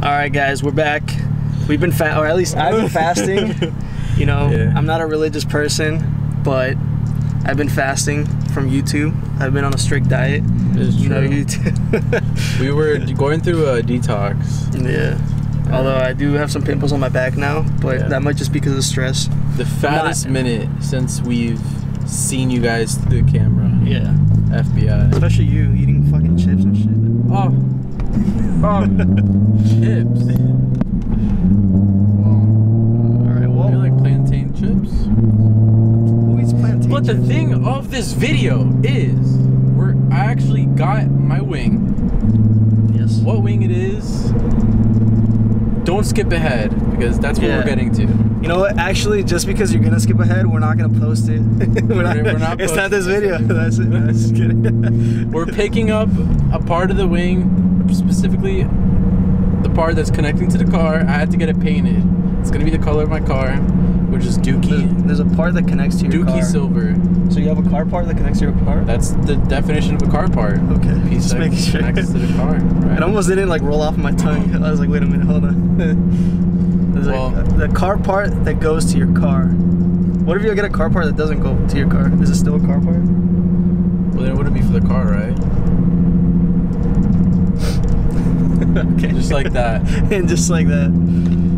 Alright guys, we're back. We've been or at least I've been fasting. You know, yeah. I'm not a religious person, but I've been fasting from YouTube. I've been on a strict diet. It's true. You know, YouTube. We were going through a detox. Yeah. Although I do have some pimples on my back now, but that might just be because of stress. The fattest minute since we've seen you guys through the camera. Yeah. FBI. Especially you eating fucking chips and shit. Oh. Chips. Alright, well. You like plantain chips? Who eats plantain But chips? the thing of this video is, I actually got my wing. Yes. What wing it is, don't skip ahead, because that's what we're getting to. You know what? Actually, just because you're gonna skip ahead, we're not gonna post it. we're not it's not this video. That's it. No, just kidding. We're picking up a part of the wing, specifically the part that's connecting to the car. I had to get it painted. It's gonna be the color of my car, which is Dookie. There's a part that connects to your car. Dookie silver. So you have a car part that connects to your car? That's the definition of a car part. Okay. Piece just that making sure. Connects to the car. Right? It almost didn't like roll off my tongue. I was like, wait a minute, hold on. There's like the car part that goes to your car. What if you get a car part that doesn't go to your car? Is it still a car part? Well, then it wouldn't be for the car, right? Okay. Just like that. And just like that.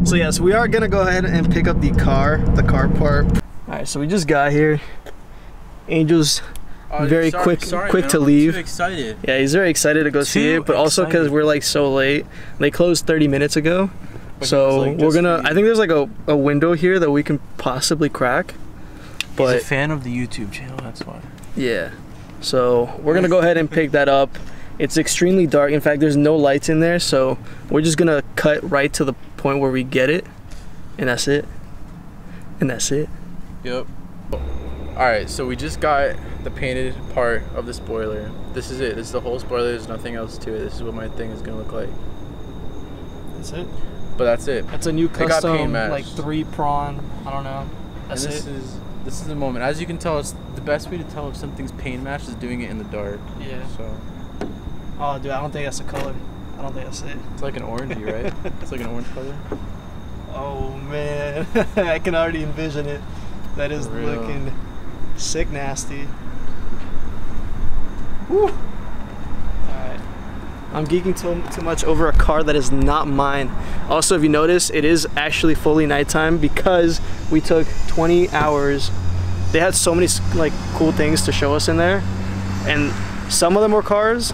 So yeah, so we are gonna go ahead and pick up the car part. Alright, so we just got here. Angel's very quick to leave. I'm too excited. Yeah, he's very excited to go see it, but also because we're like so late. They closed 30 minutes ago. But so like we're gonna, I think there's like a window here that we can possibly crack. But he's a fan of the YouTube channel, that's why. Yeah. So we're gonna go ahead and pick that up. It's extremely dark. In fact, there's no lights in there, so we're just gonna cut right to the point where we get it, and that's it. And that's it. Yep. Alright, so we just got the painted part of the spoiler. This is it. This is the whole spoiler. There's nothing else to it. This is what my thing is gonna look like. That's it. But that's it. That's a new custom, like 3-prong. I don't know. That's and this is the moment. As you can tell, it's the best way to tell if something's paint matched is doing it in the dark. Yeah. So. Oh, dude, I don't think that's the color. I don't think that's it. It's like an orangey, right? It's like an orange color. Oh man, I can already envision it. That is looking sick nasty. Woo. Alright. I'm geeking too much over a car that is not mine. Also, if you notice, it is actually fully nighttime because we took 20 hours. They had so many like cool things to show us in there, and some of them were cars,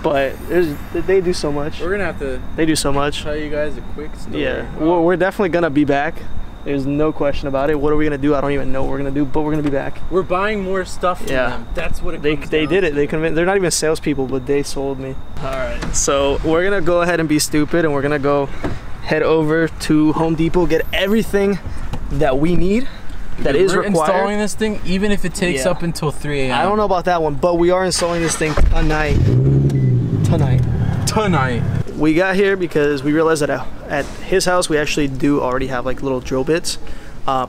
but they do so much. We're gonna have to. They do so much. Tell you guys a quick story. Yeah, we're definitely gonna be back. There's no question about it. What are we gonna do? I don't even know what we're gonna do, but we're gonna be back. We're buying more stuff from them. That's what it comes They did it. to. They're not even salespeople, but they sold me. All right. So we're gonna go ahead and be stupid, and we're gonna go head over to Home Depot, get everything that we need. That is required. We're installing this thing, even if it takes up until 3 a.m. I don't know about that one, but we are installing this thing tonight. We got here because we realized that at his house we actually do already have like little drill bits,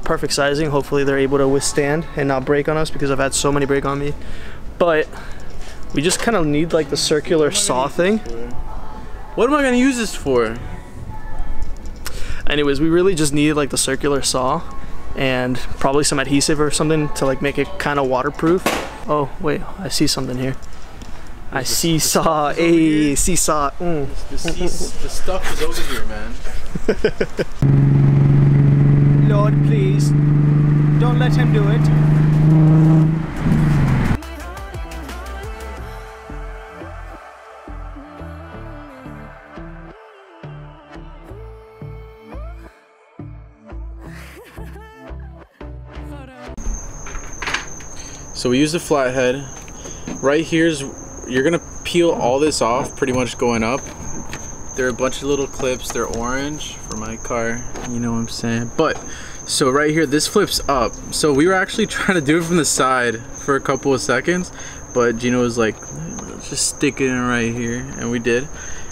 perfect sizing. Hopefully they're able to withstand and not break on us because I've had so many break on me. But we just kind of need like the circular saw thing. What am I gonna use this for? Anyways, we really just needed like the circular saw and probably some adhesive or something to like make it kind of waterproof. Oh wait, I see something here. I seesaw, a seesaw. The stuff is over here, man. Lord, please, don't let him do it. So we use the flathead. Right here's, you're gonna peel all this off pretty much going up. There are a bunch of little clips. They're orange for my car, you know what I'm saying. But so right here, this flips up. So we were actually trying to do it from the side for a couple of seconds, but Gino was like, just stick it in right here, and we did.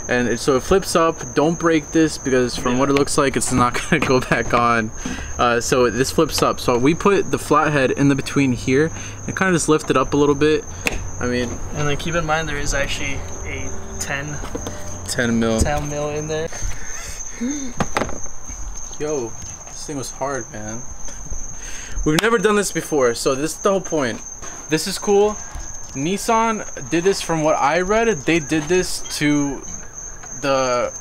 And so it flips up. Don't break this because from what it looks like, it's not gonna go back on. So this flips up. So we put the flathead in the between here and kind of just lift it up a little bit. I mean, and then keep in mind there is actually a 10 mil in there. Yo, this thing was hard, man. We've never done this before, so this is the whole point. This is cool. Nissan did this, from what I read, they did this to the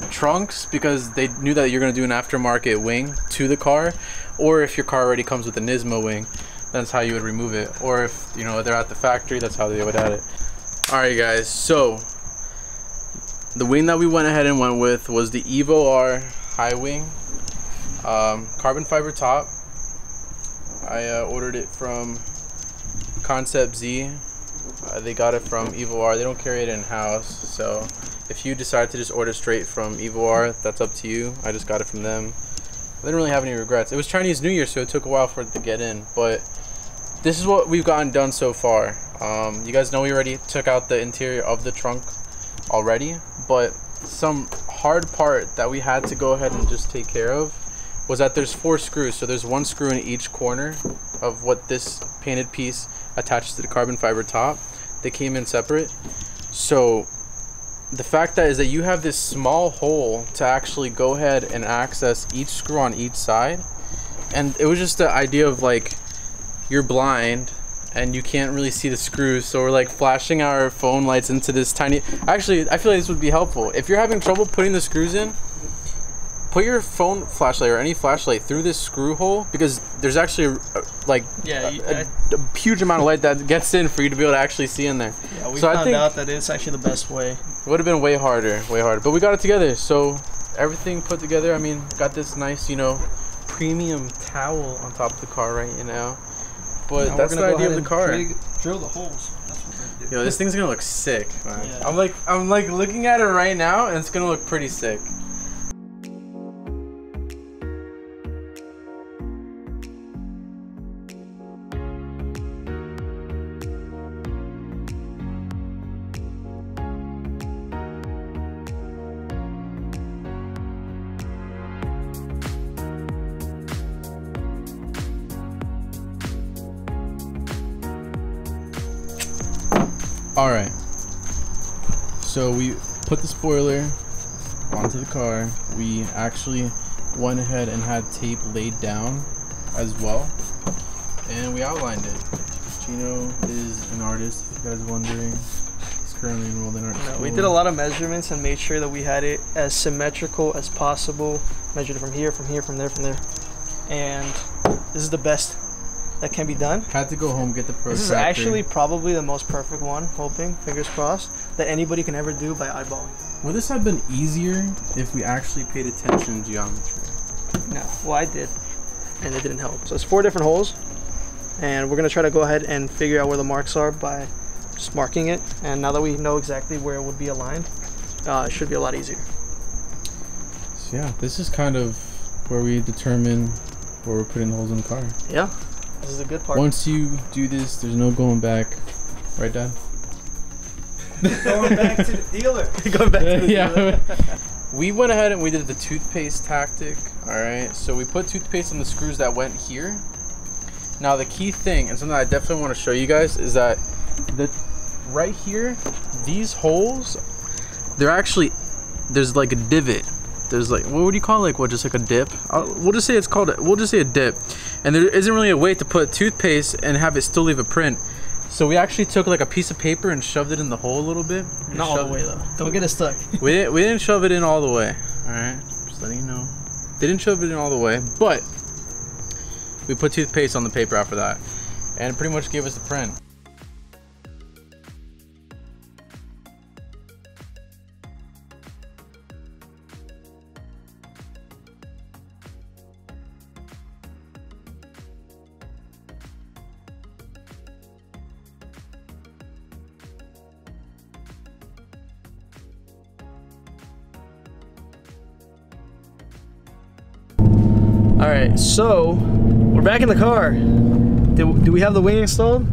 trunks because they knew that you're going to do an aftermarket wing to the car, or if your car already comes with a Nismo wing, that's how you would remove it, or if, you know, they're at the factory, that's how they would add it. Alright guys, so the wing that we went ahead and went with was the Evo-R high wing, carbon fiber top. I ordered it from Concept Z. They got it from Evo-R. They don't carry it in-house, so if you decide to just order straight from Evo-R, that's up to you. I just got it from them. I didn't really have any regrets. It was Chinese New Year, so it took a while for it to get in, but this is what we've gotten done so far. You guys know we already took out the interior of the trunk already, but some hard part that we had to go ahead and just take care of was that there's 4 screws, so there's 1 screw in each corner of what this painted piece attaches to the carbon fiber top. They came in separate, so the fact that is that you have this small hole to actually go ahead and access each screw on each side, and it was just the idea of like you're blind and you can't really see the screws, so we're like flashing our phone lights into this tiny. Actually, I feel like this would be helpful if you're having trouble putting the screws in. Put your phone flashlight or any flashlight through this screw hole, because there's actually a huge amount of light that gets in for you to be able to actually see in there. Yeah, we found out that it's actually the best way. It would have been way harder, but we got it together. So everything put together. I mean, got this nice, you know, premium towel on top of the car right now. But now that's the idea of the car. Drill the holes. That's what we're gonna do. Yo, this thing's gonna look sick, man. Yeah. I'm like looking at it right now, and it's gonna look pretty sick. Alright, so we put the spoiler onto the car. We actually went ahead and had tape laid down as well, and we outlined it. Gino is an artist, if you guys are wondering. He's currently enrolled in art school. We did a lot of measurements and made sure that we had it as symmetrical as possible. Measured it from here, from here, from there, from there. And this is the best that can be done. Had to go home, get the protractor. This is actually probably the most perfect one, hoping, fingers crossed, that anybody can ever do by eyeballing. Would this have been easier if we actually paid attention to geometry? No, well I did, and it didn't help. So it's 4 different holes, and we're gonna try to go ahead and figure out where the marks are by just marking it. And now that we know exactly where it would be aligned, it should be a lot easier. So yeah, this is kind of where we determine where we're putting the holes in the car. Yeah. This is a good part. Once you do this, there's no going back. Right, Dad? Going back to the dealer. Going back to the dealer. We went ahead and we did the toothpaste tactic. Alright, so we put toothpaste on the screws that went here. Now the key thing, and something I definitely want to show you guys, is that right here, these holes, they're actually, there's like a divot. There's like, what would you call it? Like what, just like a dip? We'll just say it's called, we'll just say a dip. And there isn't really a way to put toothpaste and have it still leave a print. So we actually took like a piece of paper and shoved it in the hole a little bit. Not all the way though. Don't get it stuck. We didn't shove it in all the way. Alright, just letting you know. They didn't shove it in all the way, but we put toothpaste on the paper after that. And it pretty much gave us the print. All right, so we're back in the car. Do we have the wing installed?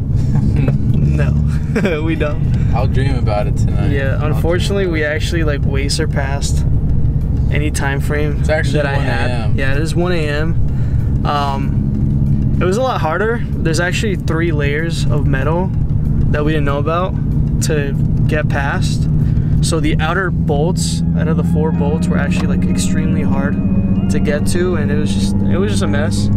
No, we don't. I'll dream about it tonight. Yeah, unfortunately, we actually like way surpassed any time frame it's actually that I had. Yeah, it is 1 a.m. It was a lot harder. There's actually 3 layers of metal that we didn't know about to get past. So the outer bolts, out of the 4 bolts, were actually like extremely hard to get to, and it was just a mess.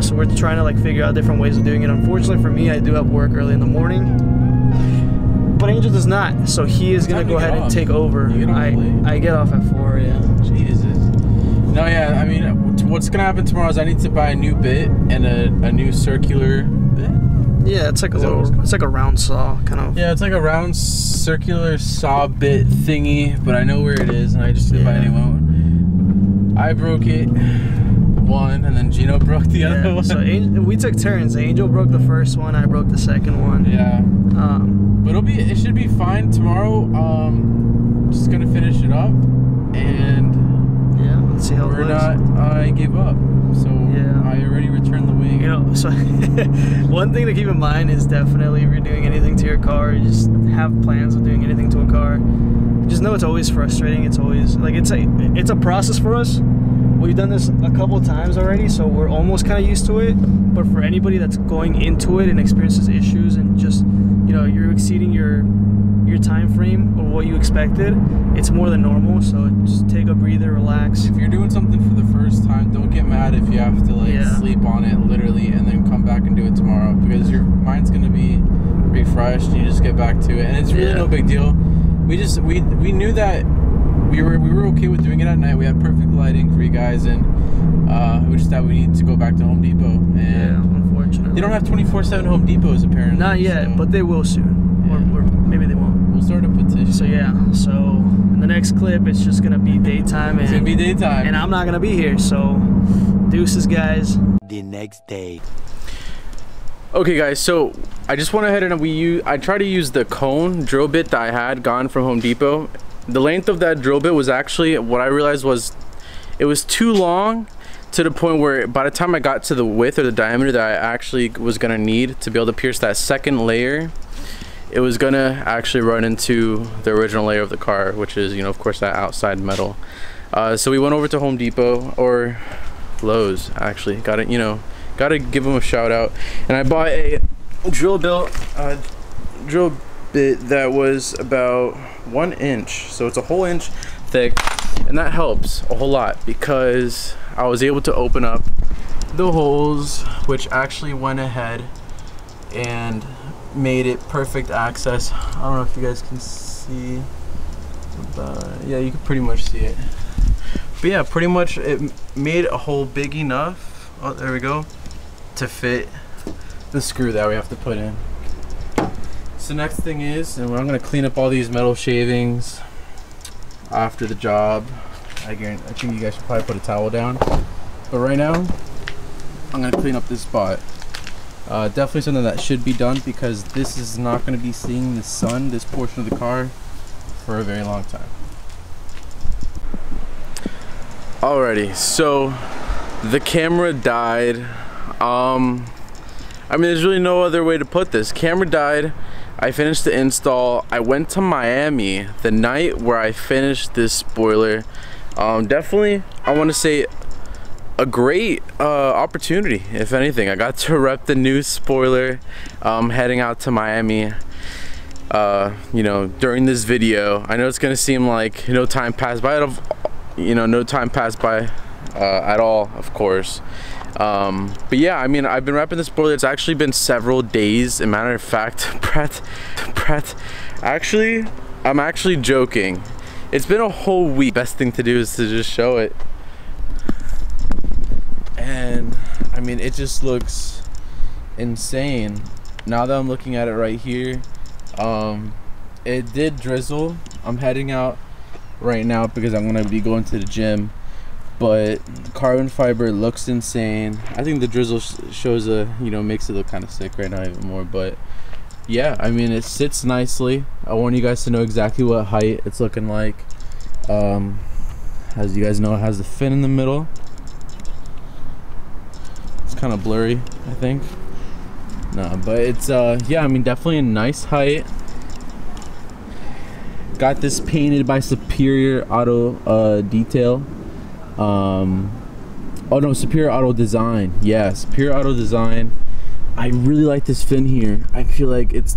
So we're trying to like figure out different ways of doing it. Unfortunately for me, I do have work early in the morning, but Angel does not. So he is gonna go ahead and take over. I get off at 4. Yeah. Jesus. No, yeah. I mean, what's gonna happen tomorrow is I need to buy a new bit and a new circular bit. Yeah, it's like it's like a round saw kind of. Yeah, it's like a round circular saw bit thingy, but I know where it is, and I just need to buy a new one. I broke it one, and then Gino broke the other one. So we took turns. Angel broke the first one, I broke the second one. Yeah. But it should be fine tomorrow. Just gonna finish it up, and yeah, let's see how it looks. I gave up, so yeah. I already returned the wing. You know, so one thing to keep in mind is definitely if you're doing anything to your car, you just have plans of doing anything to a car, just know it's always frustrating. It's always like it's a process for us. We've done this a couple of times already, so we're almost kind of used to it. But for anybody that's going into it and experiences issues and just, you know, you're exceeding your time frame or what you expected, it's more than normal. So just take a breather, relax. If you're doing something for the first time, don't get mad if you have to like sleep on it literally and then come back and do it tomorrow, because your mind's gonna be refreshed and you just get back to it, and it's really no big deal. We knew that we were okay with doing it at night. We had perfect lighting for you guys, and we just thought we need to go back to Home Depot. And unfortunately they don't have 24/7 Home Depots apparently. Not yet, so. But they will soon, or maybe they won't. We'll start a petition. So yeah, so in the next clip, it's just gonna be daytime. It's gonna be daytime, and I'm not gonna be here. So deuces, guys. The next day. Okay guys, so I just went ahead and I tried to use the cone drill bit that I had gotten from Home Depot. The length of that drill bit was actually, what I realized was, it was too long to the point where by the time I got to the width or the diameter that I actually was gonna need to be able to pierce that second layer, it was gonna actually run into the original layer of the car, which is, you know, of course, that outside metal. So we went over to Home Depot, or Lowe's actually, gotta give them a shout out, and I bought a drill bit that was about 1 inch, so it's a whole inch thick, and that helps a whole lot because I was able to open up the holes, which actually went ahead and made it perfect access. I don't know if you guys can see, yeah, you can pretty much see it, but yeah, pretty much it made a hole big enough, oh there we go, to fit the screw that we have to put in. So next thing is, and I'm gonna clean up all these metal shavings after the job. I think you guys should probably put a towel down, but right now I'm gonna clean up this spot. Definitely something that should be done because this is not gonna be seeing the sun, this portion of the car, for a very long time. Alrighty, so the camera died. I mean, there's really no other way to put this. Camera died. I finished the install. I went to Miami the night where I finished this spoiler. Definitely, I want to say a great opportunity, if anything. I got to rep the new spoiler heading out to Miami. You know, during this video, I know it's gonna seem like no time passed by, no time passed by at all, of course. But yeah, I mean, I've been wrapping the spoiler. It's actually been several days. As a matter of fact, Brett, actually, I'm actually joking. It's been a whole week. Best thing to do is to just show it. And I mean, it just looks insane. Now that I'm looking at it right here, it did drizzle. I'm heading out right now because I'm gonna be going to the gym. But the carbon fiber looks insane. I think the drizzle shows makes it look kind of sick right now even more. But yeah, I mean, it sits nicely. I want you guys to know exactly what height it's looking like. As you guys know, it has the fin in the middle. It's kind of blurry, I think. No, but it's yeah, I mean, definitely a nice height. Got this painted by Superior Auto Detail. Oh no, Superior Auto Design. Yeah, Superior Auto Design. I really like this fin here. I feel like it's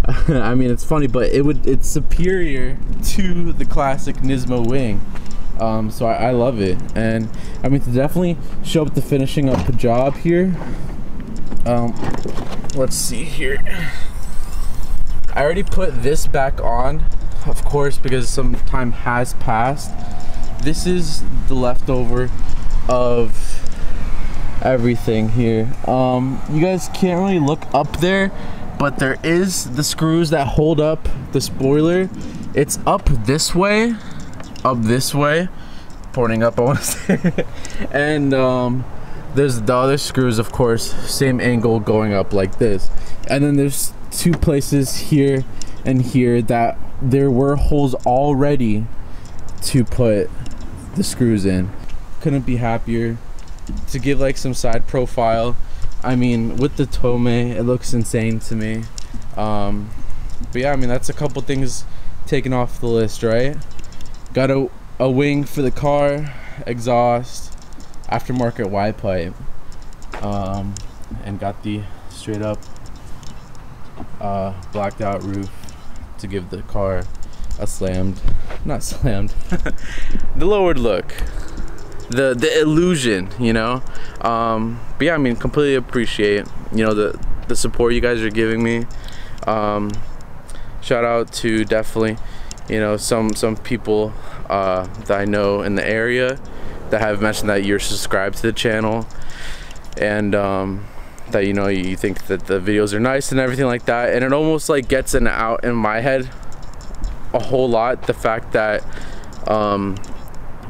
I mean, it's funny, but it's superior to the classic Nismo wing. So I love it, and I mean, to definitely show up the finishing up the job here. Let's see here. I already put this back on, of course, because some time has passed. This is the leftover of everything here. You guys can't really look up there, but there is the screws that hold up the spoiler. It's up this way, pointing up, I want to say. And there's the other screws, of course, same angle going up like this. And then there's two places here and here that there were holes already to put the screws in. Couldn't be happier to give like some side profile. I mean, with the Tome, it looks insane to me. But yeah, I mean, that's a couple things taken off the list, right? Got a wing for the car, exhaust, aftermarket Y pipe, and got the straight up blacked out roof to give the car a the lowered look, the illusion, you know. But yeah, I mean, completely appreciate, you know, the support you guys are giving me. Shout out to definitely, you know, some people that I know in the area that have mentioned that you're subscribed to the channel, and that, you know, you think that the videos are nice and everything like that. And it almost like gets out in my head a whole lot, the fact that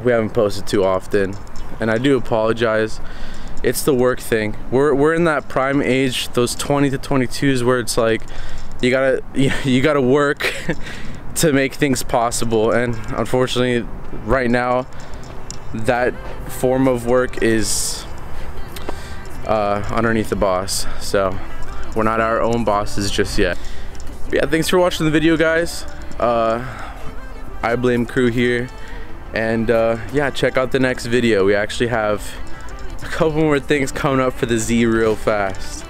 we haven't posted too often, and I do apologize. It's the work thing. We're in that prime age, those 20 to 22s, where it's like you gotta work to make things possible. And unfortunately, right now, that form of work is underneath the boss. So we're not our own bosses just yet. But yeah, thanks for watching the video, guys. I Blame Crew here, and yeah, check out the next video. We actually have a couple more things coming up for the Z real fast.